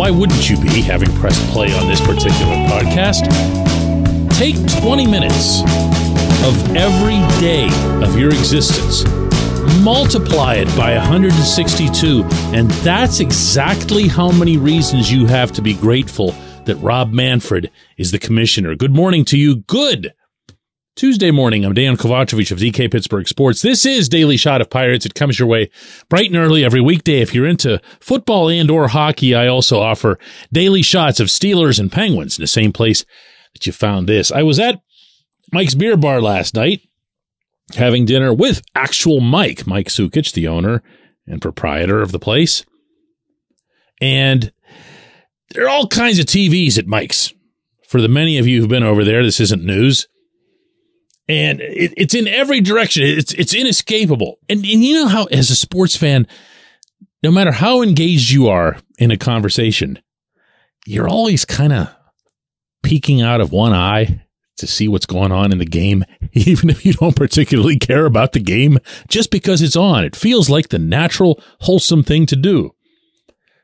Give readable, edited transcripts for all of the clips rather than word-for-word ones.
why wouldn't you be, having pressed play on this particular podcast? Take 20 minutes of every day of your existence, multiply it by 162, and that's exactly how many reasons you have to be grateful that Rob Manfred is the commissioner. Good morning to you. Good Tuesday morning. I'm Dejan Kovacevic of DK Pittsburgh Sports. This is Daily Shot of Pirates. It comes your way bright and early every weekday. If you're into football and or hockey, I also offer daily shots of Steelers and Penguins in the same place that you found this. I was at Mike's Beer Bar last night having dinner with actual Mike Sukic, the owner and proprietor of the place. And there are all kinds of TVs at Mike's. For the many of you who've been over there, this isn't news. And it's in every direction. It's inescapable. And you know how, as a sports fan, no matter how engaged you are in a conversation, you're always kind of peeking out of one eye to see what's going on in the game, even if you don't particularly care about the game, just because it's on. It feels like the natural, wholesome thing to do.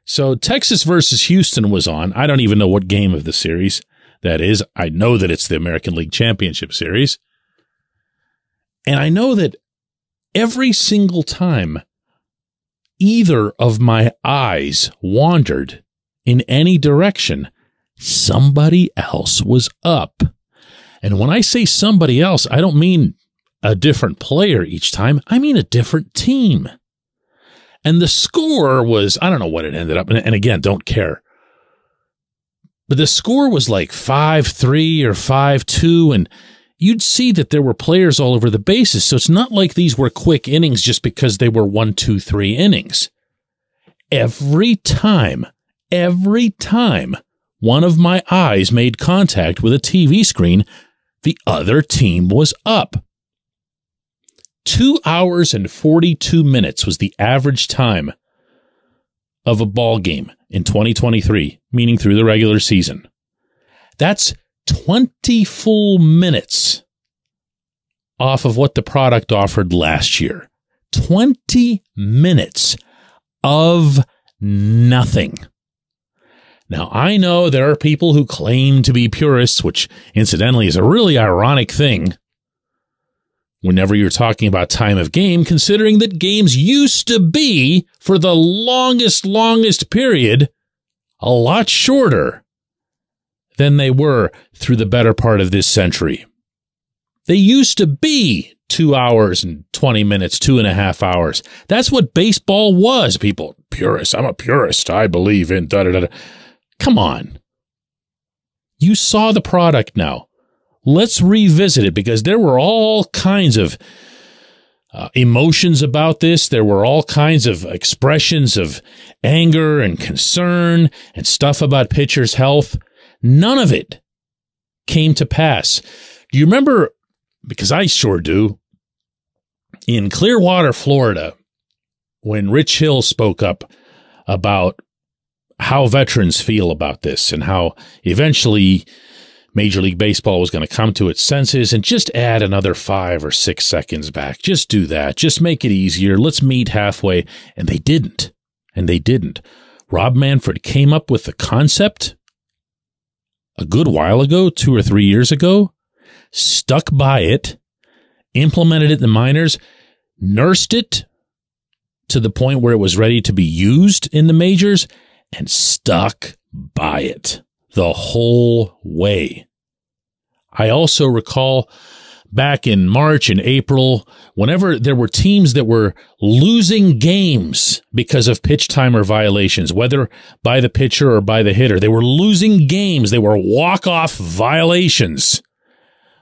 So Texas versus Houston was on. I don't even know what game of the series that is. I know that it's the American League Championship Series. And I know that every single time either of my eyes wandered in any direction, somebody else was up. And when I say somebody else, I don't mean a different player each time. I mean a different team. And the score was, I don't know what it ended up. And again, don't care. But the score was like 5-3 or 5-2. And you'd see that there were players all over the bases. So it's not like these were quick innings just because they were 1, 2, 3 innings. Every time one of my eyes made contact with a TV screen, the other team was up. 2 hours and 42 minutes was the average time of a ball game in 2023, meaning through the regular season. That's 20 full minutes off of what the product offered last year. 20 minutes of nothing. Now, I know there are people who claim to be purists, which incidentally is a really ironic thing whenever you're talking about time of game, considering that games used to be, for the longest period, a lot shorter than they were through the better part of this century. They used to be 2 hours and 20 minutes, 2.5 hours. That's what baseball was, people. Purists. I'm a purist. I believe in da-da-da-da. Come on. You saw the product now. Let's revisit it, because there were all kinds of emotions about this. There were all kinds of expressions of anger and concern and stuff about pitchers' health. None of it came to pass. Do you remember, because I sure do, in Clearwater, Florida, when Rich Hill spoke up about how veterans feel about this and how eventually Major League Baseball was going to come to its senses and just add another 5 or 6 seconds back. Just do that. Just make it easier. Let's meet halfway. And they didn't. Rob Manfred came up with the concept a good while ago, 2 or 3 years ago, stuck by it, implemented it in the minors, nursed it to the point where it was ready to be used in the majors, and stuck by it the whole way. I also recall back in March and April, whenever there were teams that were losing games because of pitch timer violations, whether by the pitcher or by the hitter, they were losing games. They were walk-off violations.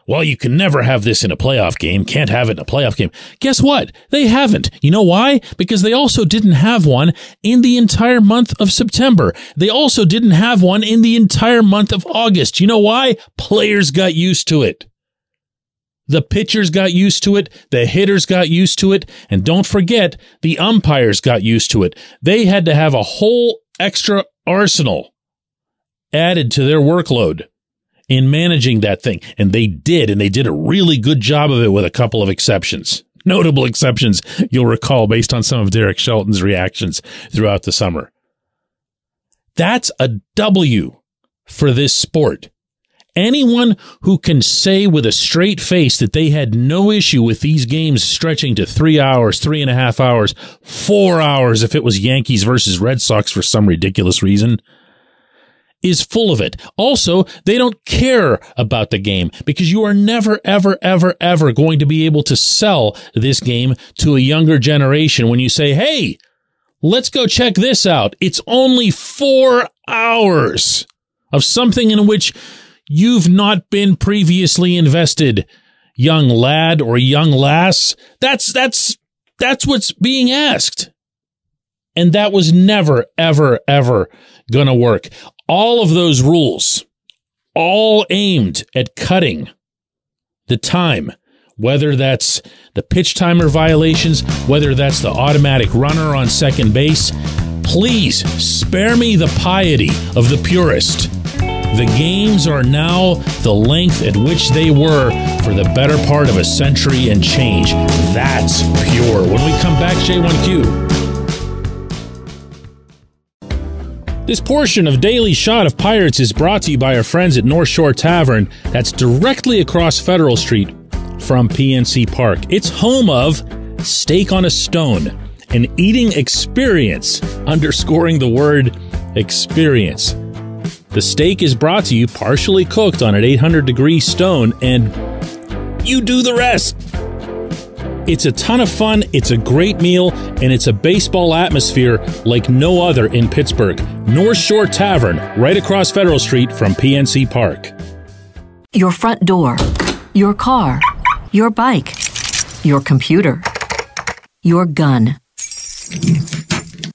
Well, you can never have this in a playoff game. Can't have it in a playoff game. Guess what? They haven't. You know why? Because they also didn't have one in the entire month of September. They also didn't have one in the entire month of August. You know why? Players got used to it. The pitchers got used to it. The hitters got used to it. And don't forget, the umpires got used to it. They had to have a whole extra arsenal added to their workload in managing that thing. And they did a really good job of it with a couple of exceptions. Notable exceptions, you'll recall, based on some of Derek Shelton's reactions throughout the summer. That's a W for this sport. Anyone who can say with a straight face that they had no issue with these games stretching to 3 hours, 3.5 hours, 4 hours if it was Yankees versus Red Sox for some ridiculous reason, is full of it. Also, they don't care about the game because you are never, ever, ever, ever going to be able to sell this game to a younger generation when you say, hey, let's go check this out. It's only 4 hours of something in which you've not been previously invested, young lad or young lass. That's what's being asked. And that was never, ever, ever gonna work. All of those rules, all aimed at cutting the time, whether that's the pitch timer violations, whether that's the automatic runner on second base. Please spare me the piety of the purist. The games are now the length at which they were for the better part of a century and change. That's pure. When we come back, J1Q. This portion of Daily Shot of Pirates is brought to you by our friends at North Shore Tavern. That's directly across Federal Street from PNC Park. It's home of Steak on a Stone, an eating experience, underscoring the word experience. The steak is brought to you partially cooked on an 800-degree stone, and you do the rest. It's a ton of fun, it's a great meal, and it's a baseball atmosphere like no other in Pittsburgh. North Shore Tavern, right across Federal Street from PNC Park. Your front door, your car, your bike, your computer, your gun.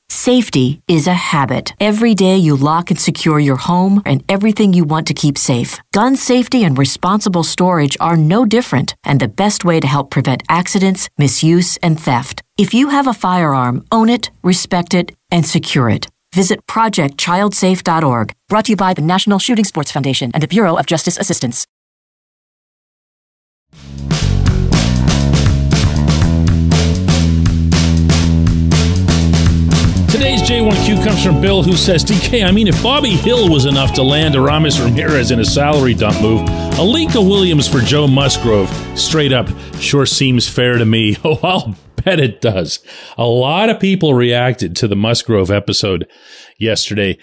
Safety is a habit. Every day you lock and secure your home and everything you want to keep safe. Gun safety and responsible storage are no different and the best way to help prevent accidents, misuse, and theft. If you have a firearm, own it, respect it, and secure it. Visit ProjectChildSafe.org. Brought to you by the National Shooting Sports Foundation and the Bureau of Justice Assistance. Today's J1Q comes from Bill, who says, DK, I mean, if Bobby Hill was enough to land Aramis Ramirez in a salary dump move, Alika Williams for Joe Musgrove, straight up, sure seems fair to me. Oh, I'll bet it does. A lot of people reacted to the Musgrove episode yesterday.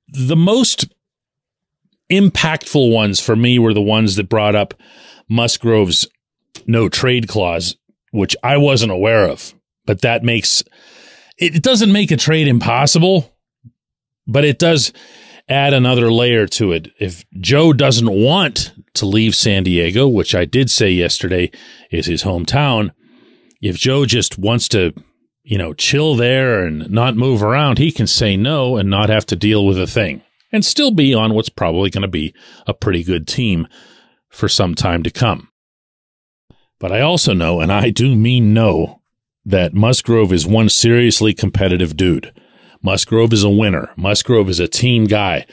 The most impactful ones for me were the ones that brought up Musgrove's no trade clause, which I wasn't aware of, but that makes... It doesn't make a trade impossible, but it does add another layer to it. If Joe doesn't want to leave San Diego, which I did say yesterday is his hometown, if Joe just wants to, chill there and not move around, he can say no and not have to deal with a thing and still be on what's probably going to be a pretty good team for some time to come. But I also know, and I do mean know, that Musgrove is one seriously competitive dude. Musgrove is a winner. Musgrove is a team guy.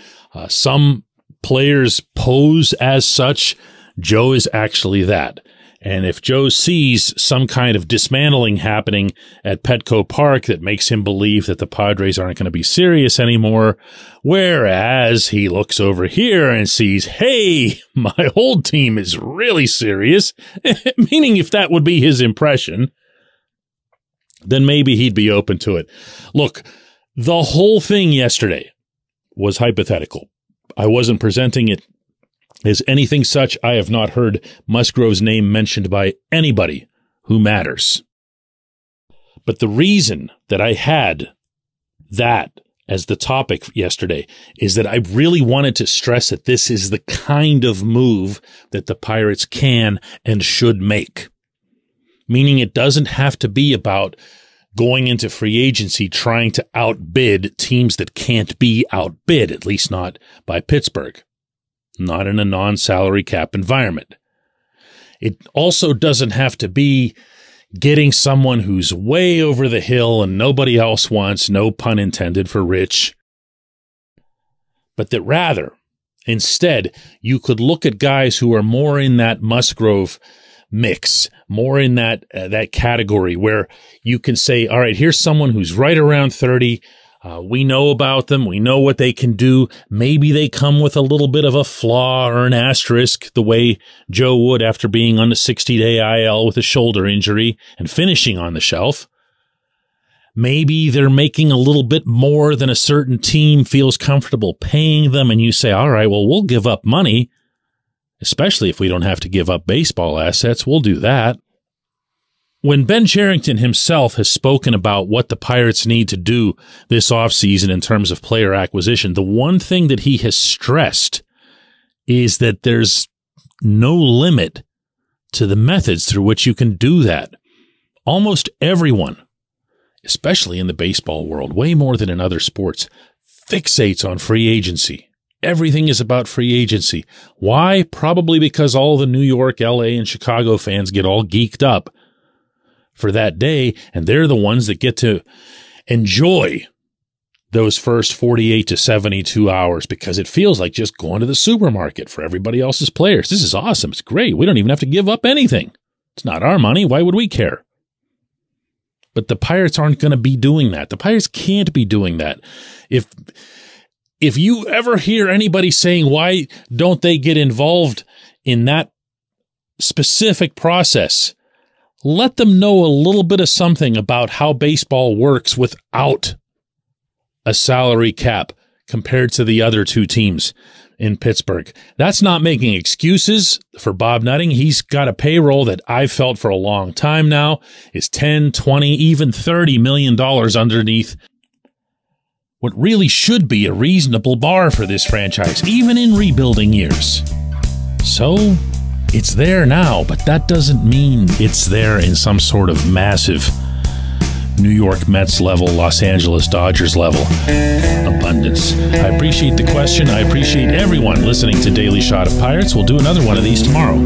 Some players pose as such. Joe is actually that. And if Joe sees some kind of dismantling happening at Petco Park that makes him believe that the Padres aren't going to be serious anymore, whereas he looks over here and sees, hey, my whole team is really serious, meaning if that would be his impression, then maybe he'd be open to it. Look, the whole thing yesterday was hypothetical. I wasn't presenting it as anything such. I have not heard Musgrove's name mentioned by anybody who matters. But the reason that I had that as the topic yesterday is that I really wanted to stress that this is the kind of move that the Pirates can and should make. Meaning it doesn't have to be about going into free agency trying to outbid teams that can't be outbid, at least not by Pittsburgh, not in a non-salary cap environment. It also doesn't have to be getting someone who's way over the hill and nobody else wants, no pun intended for rich, but that rather, instead, you could look at guys who are more in that Musgrove mix, more in that category where you can say, all right, here's someone who's right around 30, We know about them. We know what they can do. Maybe they come with a little bit of a flaw or an asterisk, the way Joe would after being on the 60-day IL with a shoulder injury and finishing on the shelf. Maybe they're making a little bit more than a certain team feels comfortable paying them, and you say, all right, well, we'll give up money, especially if we don't have to give up baseball assets. We'll do that. When Ben Cherington himself has spoken about what the Pirates need to do this offseason in terms of player acquisition, the one thing that he has stressed is that there's no limit to the methods through which you can do that. Almost everyone, especially in the baseball world, way more than in other sports, fixates on free agency. Everything is about free agency. Why? Probably because all the New York, LA, and Chicago fans get all geeked up for that day, and they're the ones that get to enjoy those first 48 to 72 hours because it feels like just going to the supermarket for everybody else's players. This is awesome. It's great. We don't even have to give up anything. It's not our money. Why would we care? But the Pirates aren't going to be doing that. The Pirates can't be doing that. If you ever hear anybody saying, why don't they get involved in that specific process, let them know a little bit of something about how baseball works without a salary cap compared to the other two teams in Pittsburgh. That's not making excuses for Bob Nutting. He's got a payroll that I've felt for a long time now is $10, $20, even $30 million underneath what really should be a reasonable bar for this franchise, even in rebuilding years. So it's there now, but that doesn't mean it's there in some sort of massive New York Mets level, Los Angeles Dodgers level abundance. I appreciate the question. I appreciate everyone listening to Daily Shot of Pirates. We'll do another one of these tomorrow.